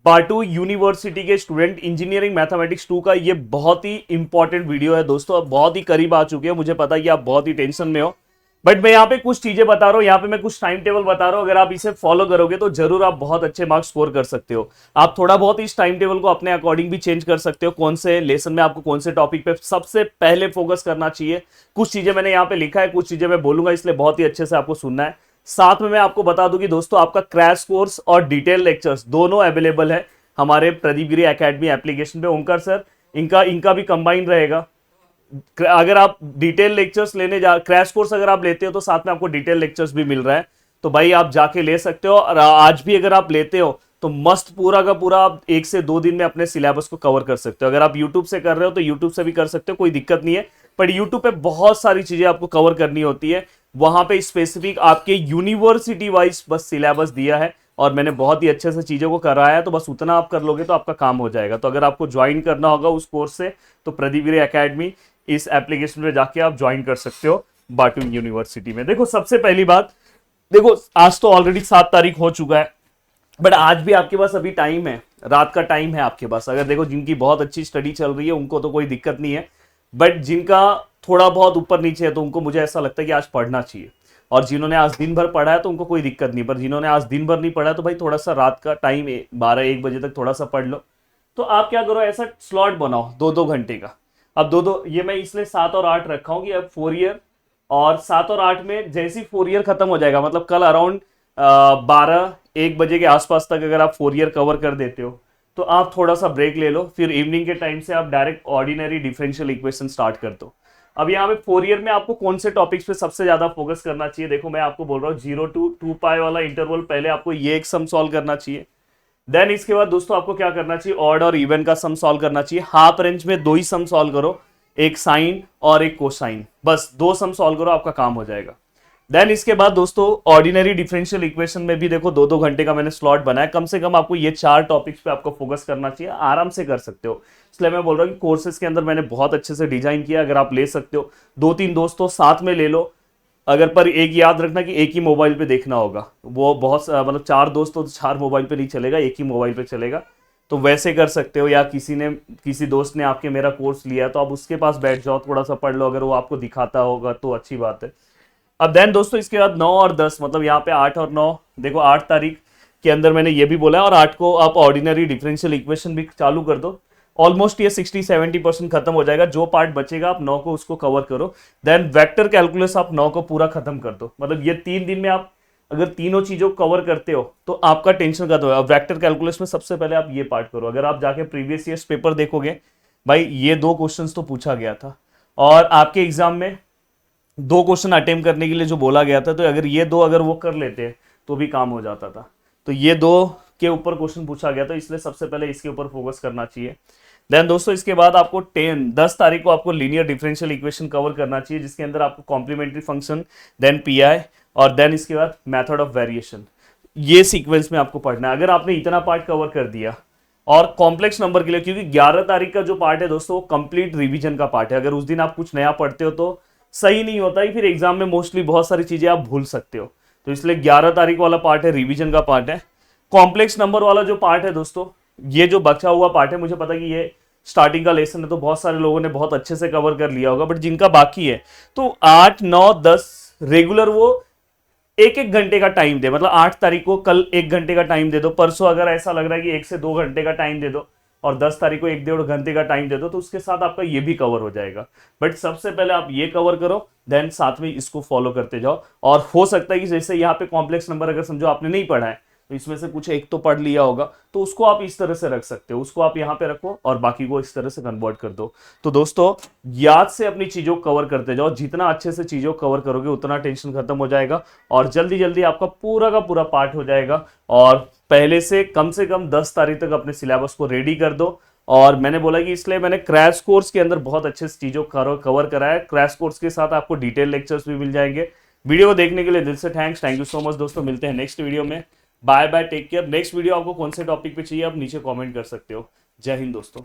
बाटू यूनिवर्सिटी के student, engineering mathematics 2 का ये बहुत ही इंपॉर्टेंट वीडियो है दोस्तों। अब बहुत ही करीब आ चुके हैं, मुझे पता है कि आप बहुत ही टेंशन में हो, बट मैं यहाँ पे कुछ चीजें बता रहा हूँ, यहाँ पे मैं कुछ टाइम टेबल बता रहा हूँ। अगर आप इसे फॉलो करोगे तो जरूर आप बहुत अच्छे मार्क्स स्कोर कर सकते हो। आप थोड़ा बहुत इस टाइम टेबल को अपने अकॉर्डिंग भी चेंज कर सकते हो, कौन से लेसन में आपको कौन से टॉपिक पे सबसे पहले फोकस करना चाहिए। कुछ चीजें मैंने यहाँ पे लिखा है, कुछ चीजें मैं बोलूंगा, इसलिए बहुत ही अच्छे से आपको सुनना है। साथ में मैं आपको बता दूं कि दोस्तों आपका क्रैश कोर्स और डिटेल लेक्चर्स दोनों अवेलेबल है हमारे प्रदीप गिरी एकेडमी एप्लीकेशन पे। ओंकार सर इनका इनका भी कंबाइन रहेगा। अगर आप डिटेल लेक्चर्स लेने जा, क्रैश कोर्स अगर आप लेते हो तो साथ में आपको डिटेल लेक्चर्स भी मिल रहा है, तो भाई आप जाके ले सकते हो। और आज भी अगर आप लेते हो तो मस्त पूरा का पूरा आप 1 से 2 दिन में अपने सिलेबस को कवर कर सकते हो। अगर आप यूट्यूब से कर रहे हो तो यूट्यूब से भी कर सकते हो, कोई दिक्कत नहीं है। पर यूट्यूब पे बहुत सारी चीजें आपको कवर करनी होती है, वहां पे स्पेसिफिक आपके यूनिवर्सिटी वाइज बस सिलेबस दिया है और मैंने बहुत ही अच्छे से चीजों को कराया है, तो बस उतना आप कर लोगे तो आपका काम हो जाएगा। तो अगर आपको ज्वाइन करना होगा उस कोर्स से तो प्रदीप गिरी एकेडमी इस एप्लीकेशन में जाके आप ज्वाइन कर सकते हो बाटू यूनिवर्सिटी में। देखो सबसे पहली बात, देखो आज तो ऑलरेडी 7 तारीख हो चुका है, बट आज भी आपके पास अभी टाइम है, रात का टाइम है आपके पास। अगर देखो जिनकी बहुत अच्छी स्टडी चल रही है उनको तो कोई दिक्कत नहीं है, बट जिनका थोड़ा बहुत ऊपर नीचे है तो उनको मुझे ऐसा लगता है कि आज पढ़ना चाहिए। और जिन्होंने आज दिन भर पढ़ा है तो उनको कोई दिक्कत नहीं, पर जिन्होंने आज दिन भर नहीं पढ़ा है तो भाई थोड़ा सा रात का टाइम 12-1 बजे तक थोड़ा सा पढ़ लो। तो आप क्या करो, ऐसा स्लॉट बनाओ 2-2 घंटे का। अब 2-2 ये मैं इसलिए 7 और 8 रखा हूं कि अब 4 ईयर, और 7 और 8 में जैसे ही 4 ईयर खत्म हो जाएगा, मतलब कल अराउंड 12-1 बजे के आसपास तक अगर आप 4 ईयर कवर कर देते हो तो आप थोड़ा सा ब्रेक ले लो, फिर इवनिंग के टाइम से आप direct ordinary differential equation start कर दो। अब यहाँ पे 4 ईयर में आपको कौन से टॉपिक्स पे सबसे ज्यादा फोकस करना चाहिए, देखो मैं आपको बोल रहा हूँ 0 to 2 पाई वाला इंटरवल, पहले आपको ये एक सम सॉल्व करना चाहिए। देन इसके बाद दोस्तों आपको क्या करना चाहिए, ऑड और इवन का सम सॉल्व करना चाहिए। हाफ रेंज में 2 ही सम सॉल्व करो, एक साइन और एक कोसाइन, बस 2 सम सॉल्व करो, आपका काम हो जाएगा। देन इसके बाद दोस्तों ऑर्डिनरी डिफरेंशियल इक्वेशन में भी देखो 2-2 घंटे का मैंने स्लॉट बनाया। कम से कम आपको ये 4 टॉपिक्स पे आपको फोकस करना चाहिए, आराम से कर सकते हो। इसलिए मैं बोल रहा हूँ कि कोर्सेज के अंदर मैंने बहुत अच्छे से डिजाइन किया, अगर आप ले सकते हो 2-3 दोस्तों साथ में ले लो। अगर पर एक याद रखना कि एक ही मोबाइल पे देखना होगा, वो बहुत मतलब 4 दोस्तों तो 4 मोबाइल पे नहीं चलेगा, एक ही मोबाइल पे चलेगा। तो वैसे कर सकते हो, या किसी दोस्त ने आपके मेरा कोर्स लिया तो आप उसके पास बैठ जाओ, थोड़ा सा पढ़ लो, अगर वो आपको दिखाता होगा तो अच्छी बात है। अब देन दोस्तों इसके बाद 9 और 10, मतलब यहाँ पे 8 और 9, देखो 8 तारीख के अंदर मैंने ये भी बोला है, और 8 को आप ऑर्डिनरी डिफरेंशियल इक्वेशन भी चालू कर दो। ऑलमोस्ट ये 60-70% खत्म हो जाएगा, जो पार्ट बचेगा आप 9 को उसको कवर करो। देन वेक्टर कैलकुलस आप 9 को पूरा खत्म कर दो, मतलब ये 3 दिन में आप अगर तीनों चीजों को कवर करते हो तो आपका टेंशन खत्म है। वेक्टर कैलकुलस में सबसे पहले आप ये पार्ट करो। अगर आप जाके प्रीवियस ईयर्स पेपर देखोगे भाई, ये 2 क्वेश्चंस तो पूछा गया था, और आपके एग्जाम में 2 क्वेश्चन अटेम्प्ट करने के लिए जो बोला गया था, तो अगर ये 2 अगर वो कर लेते तो भी काम हो जाता था। तो ये 2 के ऊपर क्वेश्चन पूछा गया, तो इसलिए सबसे पहले इसके ऊपर फोकस करना चाहिए। देन दोस्तों इसके बाद आपको 10 तारीख को आपको लीनियर डिफरेंशियल इक्वेशन कवर करना चाहिए, जिसके अंदर आपको कॉम्प्लीमेंट्री फंक्शन, देन पीआई, और देन इसके बाद मेथड ऑफ वेरिएशन, ये सीक्वेंस में आपको पढ़ना है। अगर आपने इतना पार्ट कवर कर दिया, और कॉम्प्लेक्स नंबर के लिए, क्योंकि 11 तारीख का जो पार्ट है दोस्तों वो कंप्लीट रिवीजन का पार्ट है, अगर उस दिन आप कुछ नया पढ़ते हो तो सही नहीं होता ही, फिर एग्जाम में मोस्टली बहुत सारी चीजें आप भूल सकते हो। तो इसलिए 11 तारीख वाला पार्ट है, रिवीजन का पार्ट है। कॉम्प्लेक्स नंबर वाला जो पार्ट है दोस्तों, ये जो बचा हुआ पार्ट है, मुझे पता है कि ये स्टार्टिंग का लेसन है तो बहुत सारे लोगों ने बहुत अच्छे से कवर कर लिया होगा, बट जिनका बाकी है तो 8, 9, 10 रेगुलर वो 1-1 घंटे का टाइम दे, मतलब 8 तारीख को कल 1 घंटे का टाइम दे दो, परसों अगर ऐसा लग रहा है कि 1 से 2 घंटे का टाइम दे दो, और 10 तारीख को 1-1.5 घंटे का टाइम दे दो, तो उसके साथ आपका ये भी कवर हो जाएगा। बट सबसे पहले आप ये कवर करो, देन साथ में इसको फॉलो करते जाओ। और हो सकता है कि जैसे यहाँ पे कॉम्प्लेक्स नंबर अगर समझो आपने नहीं पढ़ा है, तो इसमें से कुछ एक तो पढ़ लिया होगा, तो उसको आप इस तरह से रख सकते हो, उसको आप यहाँ पे रखो और बाकी को इस तरह से कन्वर्ट कर दो। तो दोस्तों याद से अपनी चीजों को कवर करते जाओ, जितना अच्छे से चीजों को कवर करोगे उतना टेंशन खत्म हो जाएगा, और जल्दी जल्दी आपका पूरा का पूरा पार्ट हो जाएगा। और पहले से कम 10 तारीख तक अपने सिलेबस को रेडी कर दो। और मैंने बोला कि इसलिए मैंने क्रैश कोर्स के अंदर बहुत अच्छे से चीजों को कवर करा है। क्रैश कोर्स के साथ आपको डिटेल लेक्चर्स भी मिल जाएंगे। वीडियो को देखने के लिए दिल से थैंक यू सो मच दोस्तों, मिलते हैं नेक्स्ट वीडियो में। Bye bye, take care. Next video आपको कौन से टॉपिक पे चाहिए आप नीचे कमेंट कर सकते हो। जय हिंद दोस्तों।